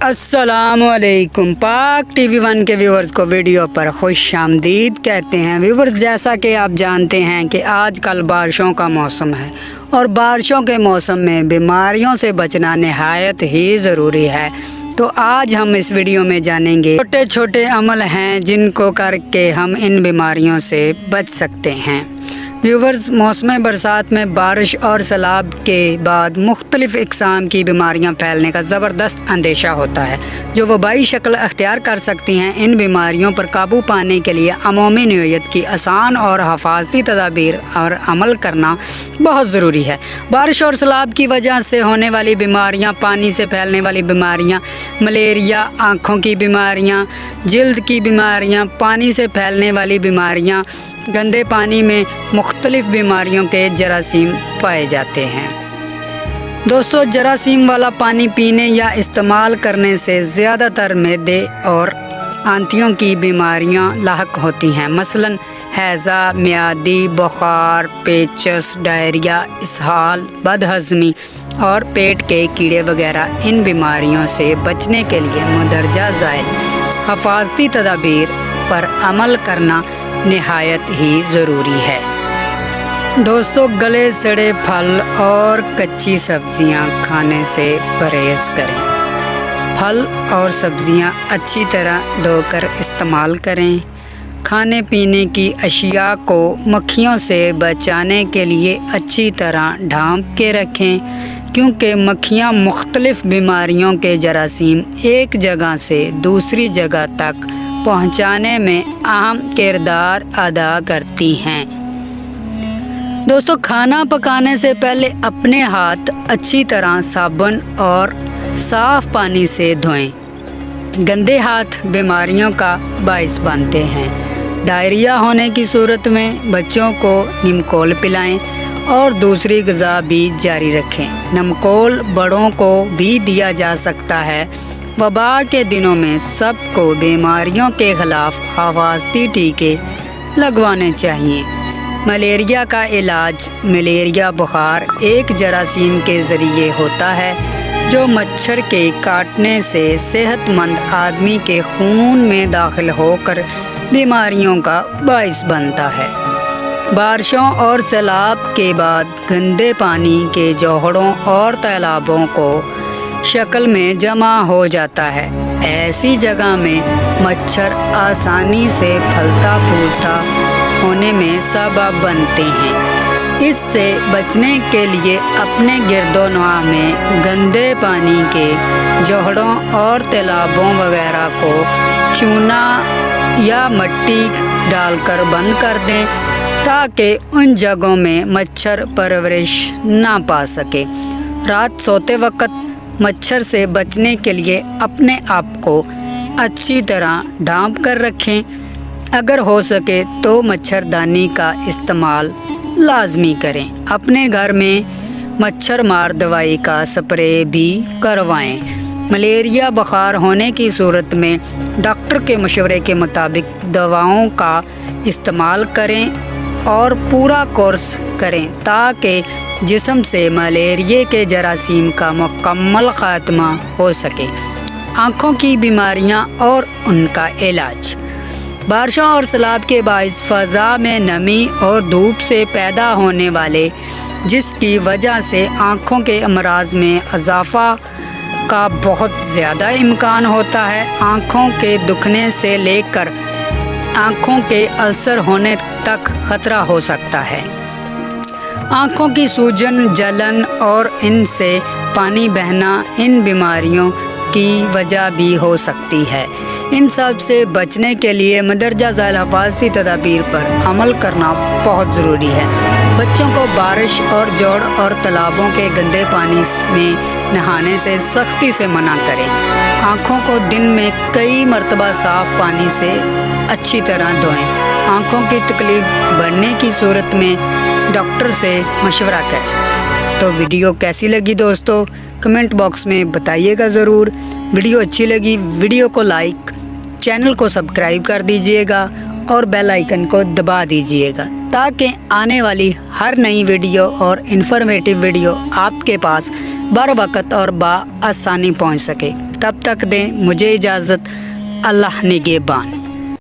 अस्सलाम वालेकुम। पाक टीवी वन के व्यूवर्स को वीडियो पर खुश आमदीद कहते हैं। व्यूवर्स, जैसा कि आप जानते हैं कि आजकल बारिशों का मौसम है और बारिशों के मौसम में बीमारियों से बचना निहायत ही ज़रूरी है। तो आज हम इस वीडियो में जानेंगे छोटे छोटे अमल हैं जिनको करके हम इन बीमारियों से बच सकते हैं। व्यूवर्स, मौसम बरसात में बारिश और सैलाब के बाद मुख्तलिफ़ इक़साम की बीमारियां फैलने का ज़बरदस्त अंदेशा होता है जो वबाई शक्ल अख्तियार कर सकती हैं। इन बीमारियों पर काबू पाने के लिए अमूमी नौइयत की आसान और हिफाजती तदाबीर और अमल करना बहुत ज़रूरी है। बारिश और सैलाब की वजह से होने वाली बीमारियाँ, पानी से फैलने वाली बीमारियाँ, मलेरिया, आँखों की बीमारियाँ, जिल्द की बीमारियाँ, पानी से फैलने वाली बीमारियाँ, गंदे पानी में मुख्तलिफ़ बीमारियों के जरासीम पाए जाते हैं। दोस्तों, जरासीम वाला पानी पीने या इस्तेमाल करने से ज़्यादातर मैदे और आंतियों की बीमारियां लाहक होती हैं। मसलन हैज़ा, मियादी बुखार, पेचस, डायरिया, इसहाल, बदहज़मी और पेट के कीड़े वगैरह। इन बीमारियों से बचने के लिए मंदरजा ज़ायल हिफाजती तदाबीर पर अमल करना निहायत ही ज़रूरी है। दोस्तों, गले सड़े फल और कच्ची सब्जियां खाने से परहेज़ करें। फल और सब्जियां अच्छी तरह धोकर इस्तेमाल करें। खाने पीने की अशिया को मक्खियों से बचाने के लिए अच्छी तरह ढाँप के रखें, क्योंकि मक्खियाँ मुख्तलिफ़ बीमारियों के जरासीम एक जगह से दूसरी जगह तक पहुंचाने में अहम किरदार अदा करती हैं। दोस्तों, खाना पकाने से पहले अपने हाथ अच्छी तरह साबुन और साफ़ पानी से धोएं। गंदे हाथ बीमारियों का बाइस बनते हैं। डायरिया होने की सूरत में बच्चों को नीमकोल पिलाएं और दूसरी ग़िज़ा भी जारी रखें। नीमकोल बड़ों को भी दिया जा सकता है। वबा के दिनों में सबको बीमारियों के ख़िलाफ़ हिफाजती टीके लगवाने चाहिए। मलेरिया का इलाज। मलेरिया बुखार एक जरासीम के ज़रिए होता है जो मच्छर के काटने से सेहतमंद आदमी के खून में दाखिल होकर बीमारियों का बाइस बनता है। बारिशों और सैलाब के बाद गंदे पानी के जोहड़ों और तालाबों को शक्ल में जमा हो जाता है। ऐसी जगह में मच्छर आसानी से फलता फूलता होने में सबब बनते हैं। इससे बचने के लिए अपने गिरदोनवा में गंदे पानी के जोहड़ों और तालाबों वगैरह को चूना या मट्टी डालकर बंद कर दें ताकि उन जगहों में मच्छर परवरिश ना पा सके। रात सोते वक्त मच्छर से बचने के लिए अपने आप को अच्छी तरह ढाँप कर रखें। अगर हो सके तो मच्छरदानी का इस्तेमाल लाजमी करें। अपने घर में मच्छर मार दवाई का स्प्रे भी करवाएं। मलेरिया बुखार होने की सूरत में डॉक्टर के मशवरे के मुताबिक दवाओं का इस्तेमाल करें और पूरा कोर्स करें ताकि जिस्म से मलेरिया के जरासीम का मुकम्मल ख़ात्मा हो सके। आँखों की बीमारियाँ और उनका इलाज। बारिशों और सैलाब के बाइस फ़ज़ा में नमी और धूप से पैदा होने वाले जिसकी वजह से आँखों के अमराज में इजाफ़ा का बहुत ज़्यादा इम्कान होता है। आँखों के दुखने से लेकर आँखों के अल्सर होने तक ख़तरा हो सकता है। आँखों की सूजन, जलन और इनसे पानी बहना इन बीमारियों की वजह भी हो सकती है। इन सब से बचने के लिए मंदरजा ज़ायल हिफाजती तदाबीर पर अमल करना बहुत ज़रूरी है। बच्चों को बारिश और जोड़ और तालाबों के गंदे पानी में नहाने से सख्ती से मना करें। आँखों को दिन में कई मरतबा साफ़ पानी से अच्छी तरह धोएं। आँखों की तकलीफ़ बढ़ने की सूरत में डॉक्टर से मशवरा करें। तो वीडियो कैसी लगी दोस्तों, कमेंट बॉक्स में बताइएगा ज़रूर। वीडियो अच्छी लगी वीडियो को लाइक, चैनल को सब्सक्राइब कर दीजिएगा और बेल आइकन को दबा दीजिएगा ताकि आने वाली हर नई वीडियो और इन्फॉर्मेटिव वीडियो आपके पास बर वक्त और आसानी पहुँच सके। تب تک دیں مجھے اجازت، اللہ نگہبان۔